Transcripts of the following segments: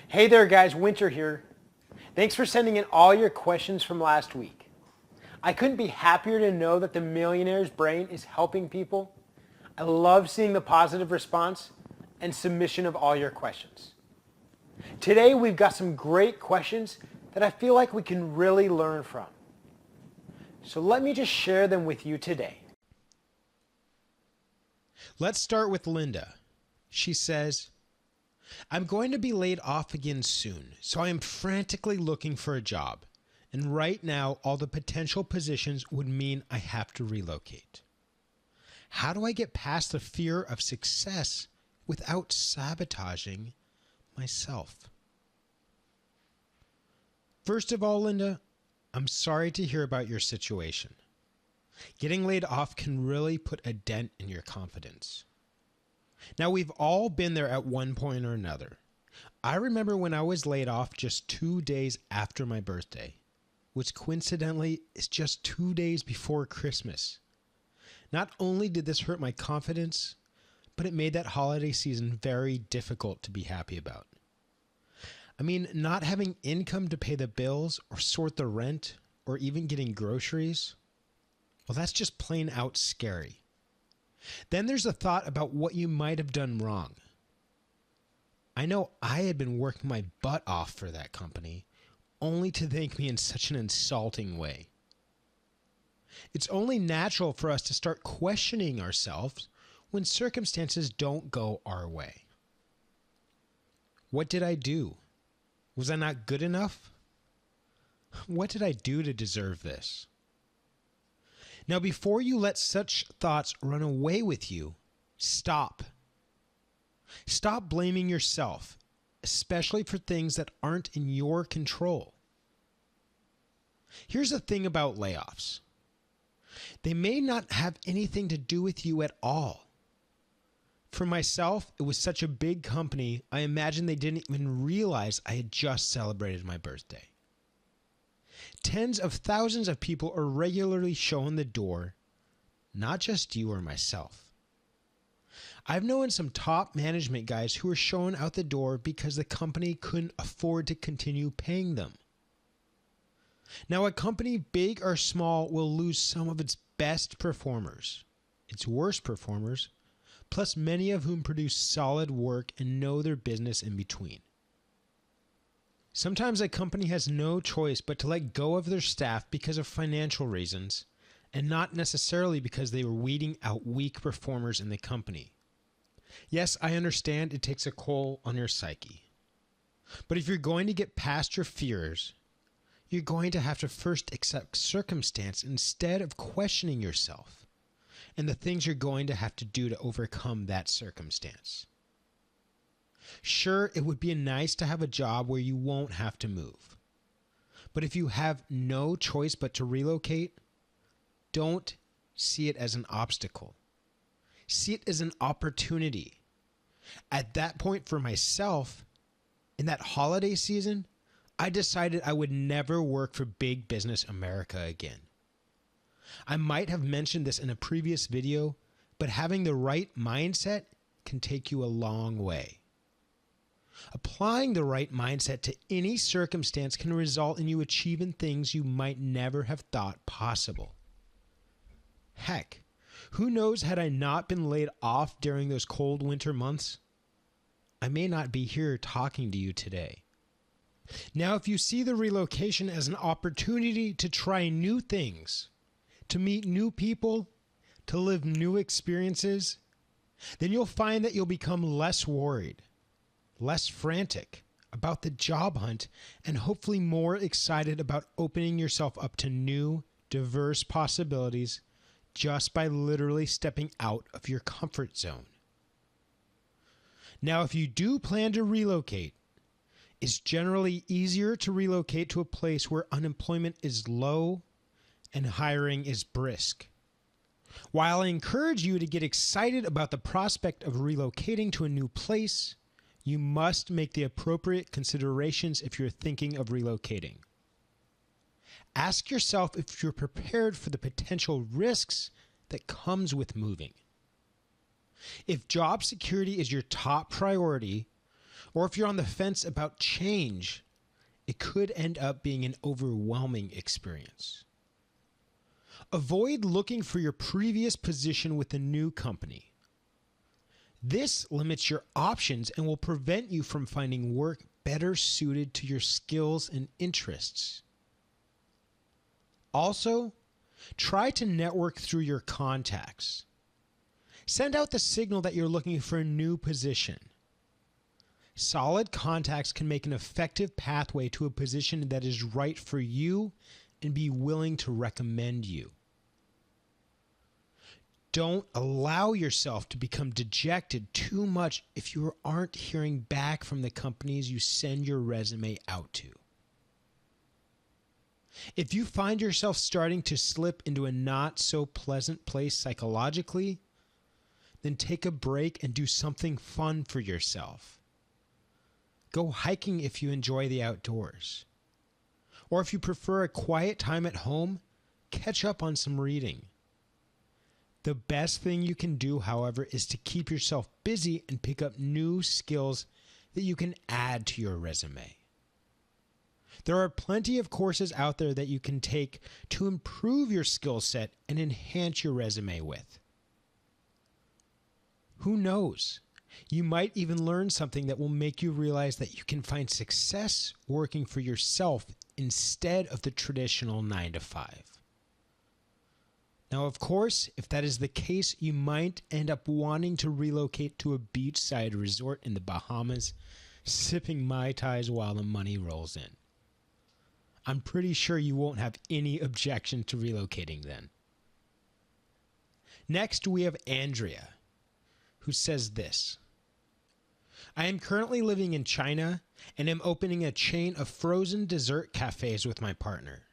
Hey there guys, Winter here. Thanks for sending in all your questions from last week. I couldn't be happier to know that the Millionaire's Brain is helping people. I love seeing the positive response and submission of all your questions. Today we've got some great questions that I feel like we can really learn from. So let me just share them with you today. Let's start with Linda. She says, I'm going to be laid off again soon, so I am frantically looking for a job. And right now, all the potential positions would mean I have to relocate. How do I get past the fear of success without sabotaging myself? First of all, Linda, I'm sorry to hear about your situation. Getting laid off can really put a dent in your confidence. Now, we've all been there at one point or another. I remember when I was laid off just 2 days after my birthday, which coincidentally is just 2 days before Christmas. Not only did this hurt my confidence, but it made that holiday season very difficult to be happy about. I mean, not having income to pay the bills or sort the rent or even getting groceries, well, that's just plain out scary. Then there's the thought about what you might have done wrong. I know I had been working my butt off for that company, only to thank me in such an insulting way. It's only natural for us to start questioning ourselves when circumstances don't go our way. What did I do? Was I not good enough? What did I do to deserve this? Now, before you let such thoughts run away with you, stop. Stop blaming yourself, especially for things that aren't in your control. Here's the thing about layoffs. They may not have anything to do with you at all. For myself, it was such a big company, I imagine they didn't even realize I had just celebrated my birthday. Tens of thousands of people are regularly shown the door, not just you or myself. I've known some top management guys who were shown out the door because the company couldn't afford to continue paying them. Now, a company, big or small, will lose some of its best performers, its worst performers, plus many of whom produce solid work and know their business in between. Sometimes a company has no choice but to let go of their staff because of financial reasons, and not necessarily because they were weeding out weak performers in the company. Yes, I understand it takes a toll on your psyche. But if you're going to get past your fears, you're going to have to first accept circumstance instead of questioning yourself, and the things you're going to have to do to overcome that circumstance. Sure, it would be nice to have a job where you won't have to move. But if you have no choice but to relocate, don't see it as an obstacle. See it as an opportunity. At that point for myself, in that holiday season, I decided I would never work for Big Business America again. I might have mentioned this in a previous video, but having the right mindset can take you a long way. Applying the right mindset to any circumstance can result in you achieving things you might never have thought possible. Heck, who knows, had I not been laid off during those cold winter months, I may not be here talking to you today. Now, if you see the relocation as an opportunity to try new things, to meet new people, to live new experiences, then you'll find that you'll become less worried, less frantic about the job hunt, and hopefully more excited about opening yourself up to new, diverse possibilities just by literally stepping out of your comfort zone. Now, if you do plan to relocate, it's generally easier to relocate to a place where unemployment is low and hiring is brisk. While I encourage you to get excited about the prospect of relocating to a new place, you must make the appropriate considerations if you're thinking of relocating. Ask yourself if you're prepared for the potential risks that comes with moving. If job security is your top priority, Or if you're on the fence about change, it could end up being an overwhelming experience. Avoid looking for your previous position with a new company. This limits your options and will prevent you from finding work better suited to your skills and interests. Also, try to network through your contacts. Send out the signal that you're looking for a new position. Solid contacts can make an effective pathway to a position that is right for you and be willing to recommend you. Don't allow yourself to become dejected too much if you aren't hearing back from the companies you send your resume out to. If you find yourself starting to slip into a not so pleasant place psychologically, then take a break and do something fun for yourself. Go hiking if you enjoy the outdoors. Or if you prefer a quiet time at home, catch up on some reading. The best thing you can do, however, is to keep yourself busy and pick up new skills that you can add to your resume. There are plenty of courses out there that you can take to improve your skill set and enhance your resume with. Who knows? You might even learn something that will make you realize that you can find success working for yourself instead of the traditional 9-to-5. Now, of course, if that is the case, you might end up wanting to relocate to a beachside resort in the Bahamas, sipping Mai Tais while the money rolls in. I'm pretty sure you won't have any objection to relocating then. Next, we have Andrea, who says this. I am currently living in China and am opening a chain of frozen dessert cafes with my partner.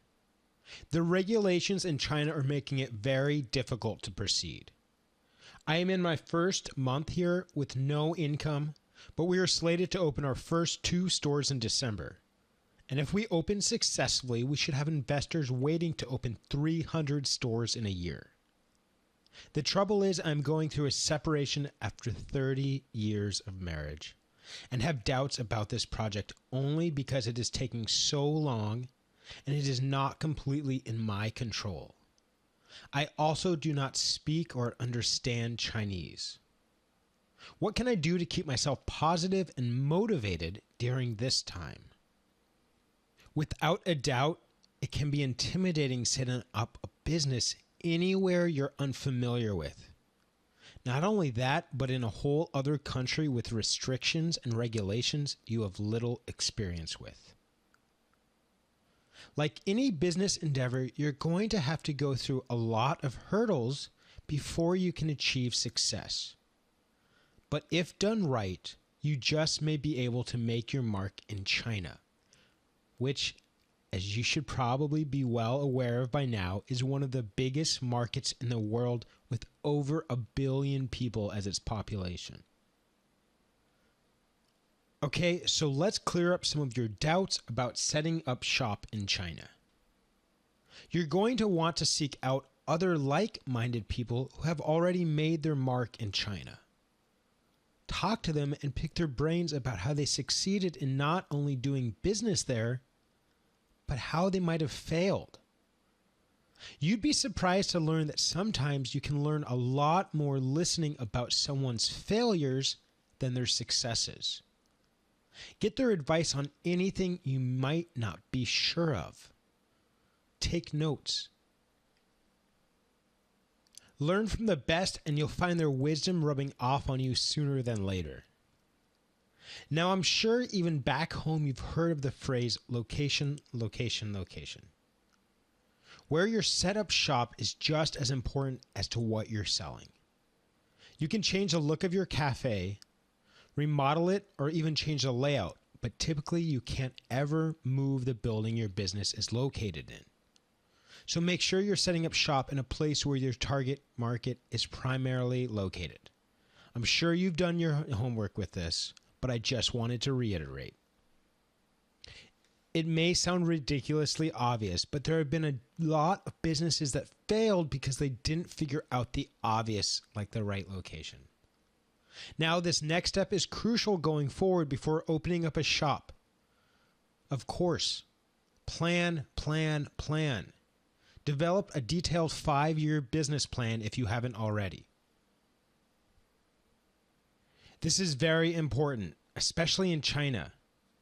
The regulations in China are making it very difficult to proceed. I am in my first month here with no income, but we are slated to open our first 2 stores in December. And if we open successfully, we should have investors waiting to open 300 stores in a year. The trouble is I'm going through a separation after 30 years of marriage and have doubts about this project only because it is taking so long and it is not completely in my control. I also do not speak or understand Chinese. What can I do to keep myself positive and motivated during this time? Without a doubt, it can be intimidating setting up a business anywhere you're unfamiliar with. Not only that, but in a whole other country with restrictions and regulations you have little experience with. Like any business endeavor, you're going to have to go through a lot of hurdles before you can achieve success. But if done right, you just may be able to make your mark in China, which, as you should probably be well aware of by now, is one of the biggest markets in the world with over 1 billion people as its population. Okay, so let's clear up some of your doubts about setting up shop in China. You're going to want to seek out other like-minded people who have already made their mark in China. Talk to them and pick their brains about how they succeeded in not only doing business there, but how they might have failed. You'd be surprised to learn that sometimes you can learn a lot more listening about someone's failures than their successes. Get their advice on anything you might not be sure of. Take notes. Learn from the best and you'll find their wisdom rubbing off on you sooner than later. Now, I'm sure even back home you've heard of the phrase location, location, location. Where you're set up shop is just as important as to what you're selling. You can change the look of your cafe, remodel it, or even change the layout, but typically you can't ever move the building your business is located in. So make sure you're setting up shop in a place where your target market is primarily located. I'm sure you've done your homework with this, but I just wanted to reiterate. It may sound ridiculously obvious, but there have been a lot of businesses that failed because they didn't figure out the obvious, like the right location. Now, this next step is crucial going forward before opening up a shop. Of course, plan, plan, plan. Develop a detailed 5-year business plan if you haven't already. This is very important, especially in China,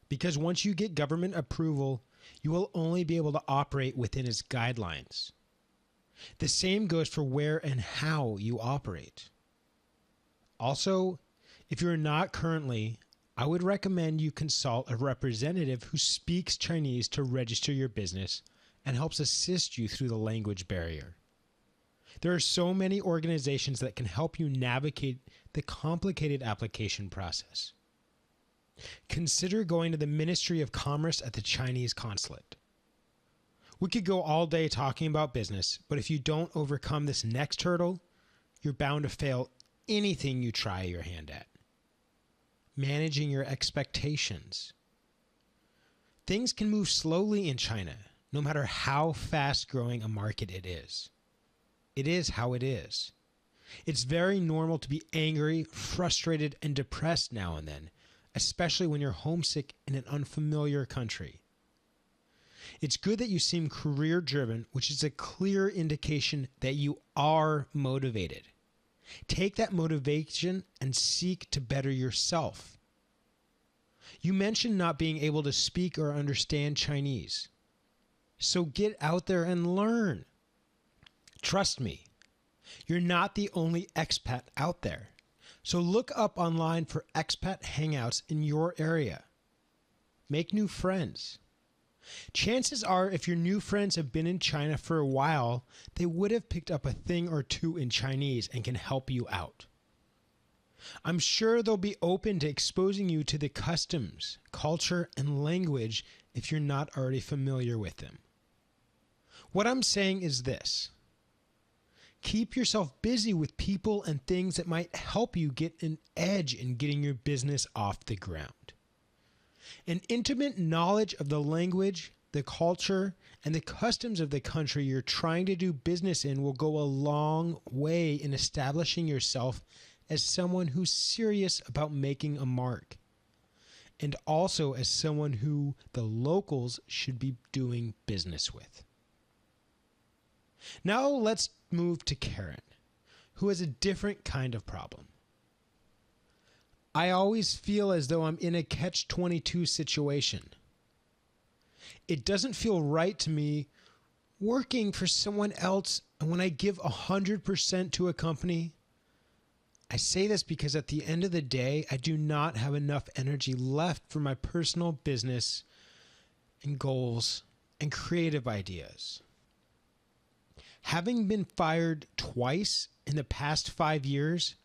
because once you get government approval, you will only be able to operate within its guidelines. The same goes for where and how you operate. Also, if you're not currently, I would recommend you consult a representative who speaks Chinese to register your business and helps assist you through the language barrier. There are so many organizations that can help you navigate the complicated application process. Consider going to the Ministry of Commerce at the Chinese consulate. We could go all day talking about business, but if you don't overcome this next hurdle, you're bound to fail anything you try your hand at. Managing your expectations. Things can move slowly in China, no matter how fast growing a market it is. It is how it is. It's very normal to be angry, frustrated, and depressed now and then, especially when you're homesick in an unfamiliar country. It's good that you seem career-driven, which is a clear indication that you are motivated. Take that motivation and seek to better yourself. You mentioned not being able to speak or understand Chinese. So get out there and learn. Trust me, you're not the only expat out there. So look up online for expat hangouts in your area. Make new friends. Chances are, if your new friends have been in China for a while, they would have picked up a thing or two in Chinese and can help you out. I'm sure they'll be open to exposing you to the customs, culture, and language if you're not already familiar with them. What I'm saying is this. Keep yourself busy with people and things that might help you get an edge in getting your business off the ground. An intimate knowledge of the language, the culture, and the customs of the country you're trying to do business in will go a long way in establishing yourself as someone who's serious about making a mark, and also as someone who the locals should be doing business with. Now let's move to Karen, who has a different kind of problem. I always feel as though I'm in a catch-22 situation. It doesn't feel right to me working for someone else, and when I give 100% to a company, I say this because at the end of the day, I do not have enough energy left for my personal business and goals and creative ideas. Having been fired twice in the past 5 years,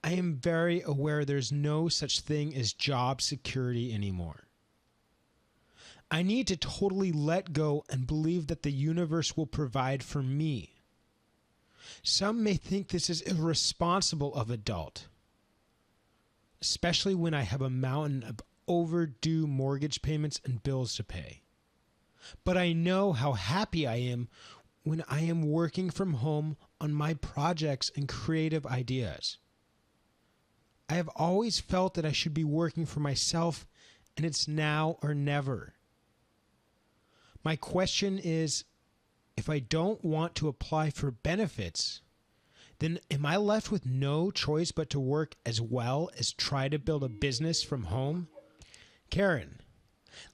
I am very aware there's no such thing as job security anymore. I need to totally let go and believe that the universe will provide for me. Some may think this is irresponsible of adult, especially when I have a mountain of overdue mortgage payments and bills to pay. But I know how happy I am when I am working from home on my projects and creative ideas. I have always felt that I should be working for myself, and it's now or never. My question is, if I don't want to apply for benefits, then am I left with no choice but to work as well as try to build a business from home? Karen,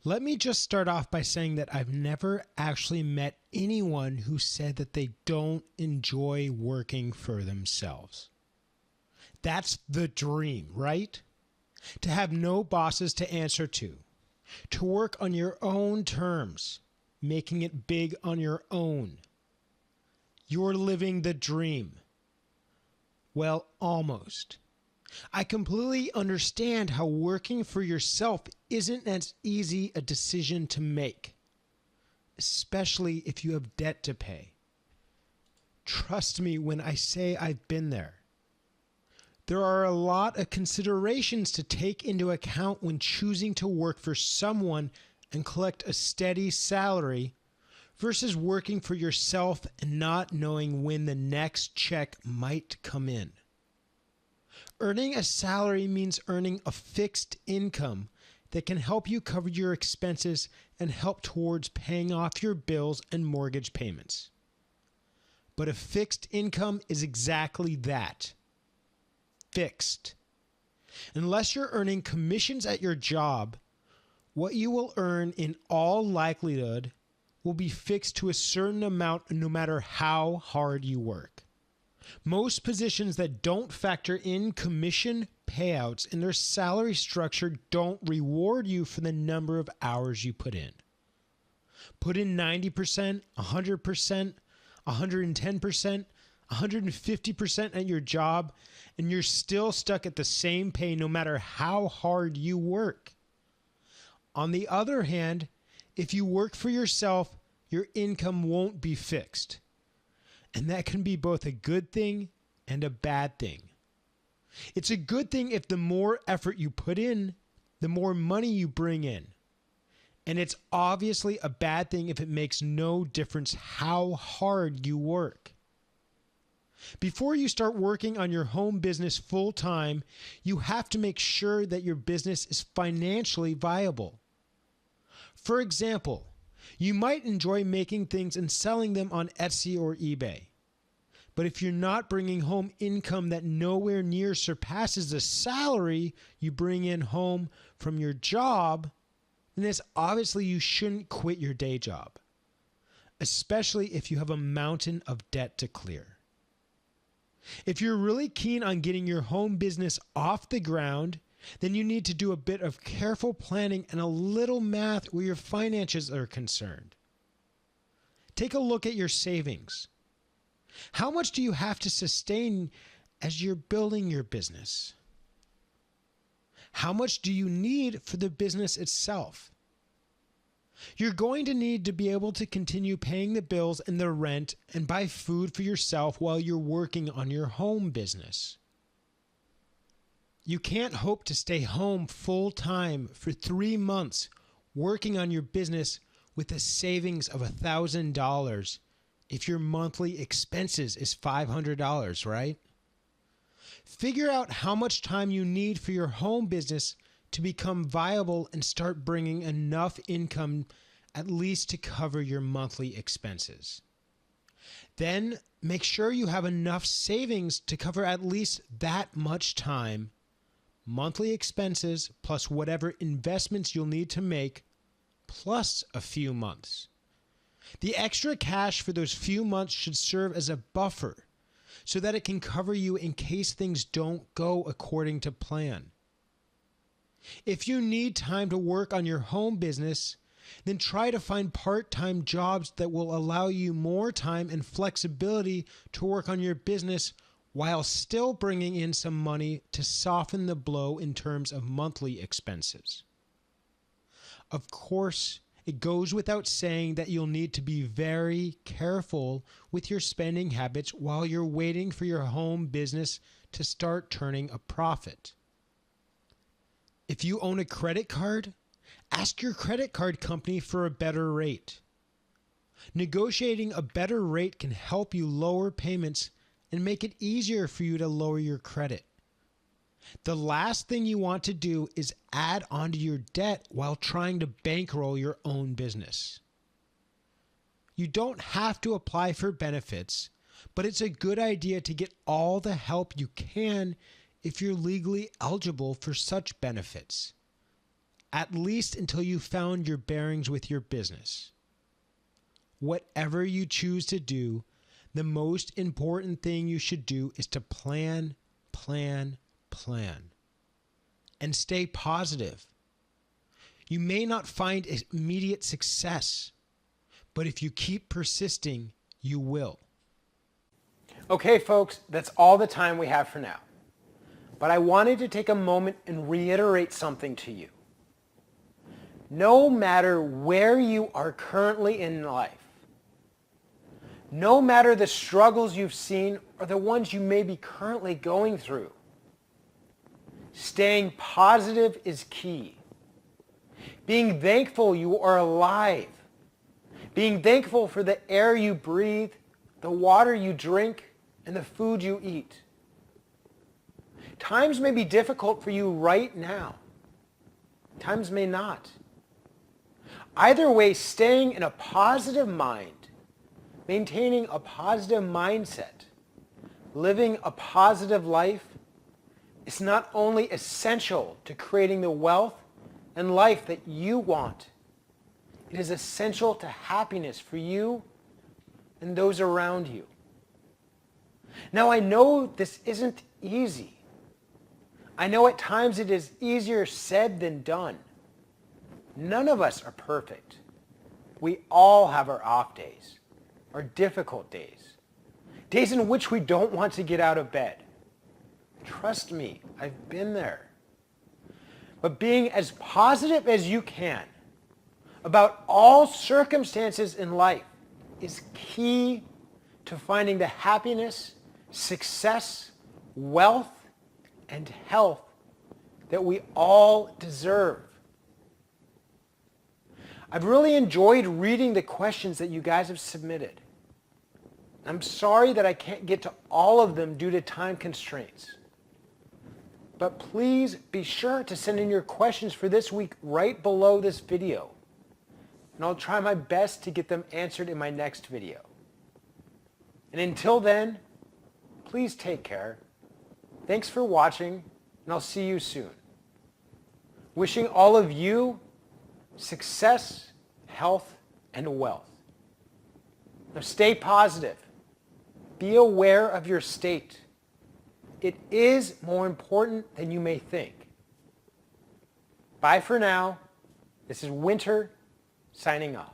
let me just start off by saying that I've never actually met anyone who said that they don't enjoy working for themselves. That's the dream, right? To have no bosses to answer to work on your own terms, making it big on your own. You're living the dream. Well, almost. I completely understand how working for yourself isn't as easy a decision to make, especially if you have debt to pay. Trust me when I say I've been there. There are a lot of considerations to take into account when choosing to work for someone and collect a steady salary versus working for yourself and not knowing when the next check might come in. Earning a salary means earning a fixed income that can help you cover your expenses and help towards paying off your bills and mortgage payments. But a fixed income is exactly that. Fixed. Unless you're earning commissions at your job, what you will earn in all likelihood will be fixed to a certain amount no matter how hard you work. Most positions that don't factor in commission payouts in their salary structure don't reward you for the number of hours you put in. Put in 90%, 100%, 110%, 150% at your job, and you're still stuck at the same pay no matter how hard you work. On the other hand, if you work for yourself, your income won't be fixed. And that can be both a good thing and a bad thing. It's a good thing if the more effort you put in, the more money you bring in. And it's obviously a bad thing if it makes no difference how hard you work. Before you start working on your home business full time, you have to make sure that your business is financially viable. For example, you might enjoy making things and selling them on Etsy or eBay. But if you're not bringing home income that nowhere near surpasses the salary you bring in home from your job, then it's obviously you shouldn't quit your day job, especially if you have a mountain of debt to clear. If you're really keen on getting your home business off the ground, then you need to do a bit of careful planning and a little math where your finances are concerned. Take a look at your savings. How much do you have to sustain as you're building your business? How much do you need for the business itself? You're going to need to be able to continue paying the bills and the rent and buy food for yourself while you're working on your home business. You can't hope to stay home full time for 3 months working on your business with a savings of $1,000 if your monthly expenses is $500, right? Figure out how much time you need for your home business to become viable and start bringing enough income at least to cover your monthly expenses. Then make sure you have enough savings to cover at least that much time, monthly expenses plus whatever investments you'll need to make, plus a few months. The extra cash for those few months should serve as a buffer so that it can cover you in case things don't go according to plan. If you need time to work on your home business, then try to find part-time jobs that will allow you more time and flexibility to work on your business while still bringing in some money to soften the blow in terms of monthly expenses. Of course, it goes without saying that you'll need to be very careful with your spending habits while you're waiting for your home business to start turning a profit. If you own a credit card, ask your credit card company for a better rate. Negotiating a better rate can help you lower payments and make it easier for you to lower your credit. The last thing you want to do is add onto your debt while trying to bankroll your own business. You don't have to apply for benefits, but it's a good idea to get all the help you can if you're legally eligible for such benefits, at least until you've found your bearings with your business. Whatever you choose to do, the most important thing you should do is to plan, and stay positive. You may not find immediate success, but if you keep persisting, you will. Okay, folks, that's all the time we have for now. But I wanted to take a moment and reiterate something to you. No matter where you are currently in life, no matter the struggles you've seen or the ones you may be currently going through, staying positive is key. Being thankful you are alive. Being thankful for the air you breathe, the water you drink, and the food you eat. Times may be difficult for you right now. Times may not. Either way, staying in a positive mind, maintaining a positive mindset, living a positive life is not only essential to creating the wealth and life that you want, it is essential to happiness for you and those around you. Now, I know this isn't easy. I know at times it is easier said than done. None of us are perfect. We all have our off days, our difficult days, days in which we don't want to get out of bed. Trust me, I've been there. But being as positive as you can about all circumstances in life is key to finding the happiness, success, wealth, and health that we all deserve. I've really enjoyed reading the questions that you guys have submitted. I'm sorry that I can't get to all of them due to time constraints. But please be sure to send in your questions for this week right below this video. And I'll try my best to get them answered in my next video. And until then, please take care. Thanks for watching, and I'll see you soon. Wishing all of you success, health, and wealth. Now stay positive. Be aware of your state. It is more important than you may think. Bye for now. This is Winter signing off.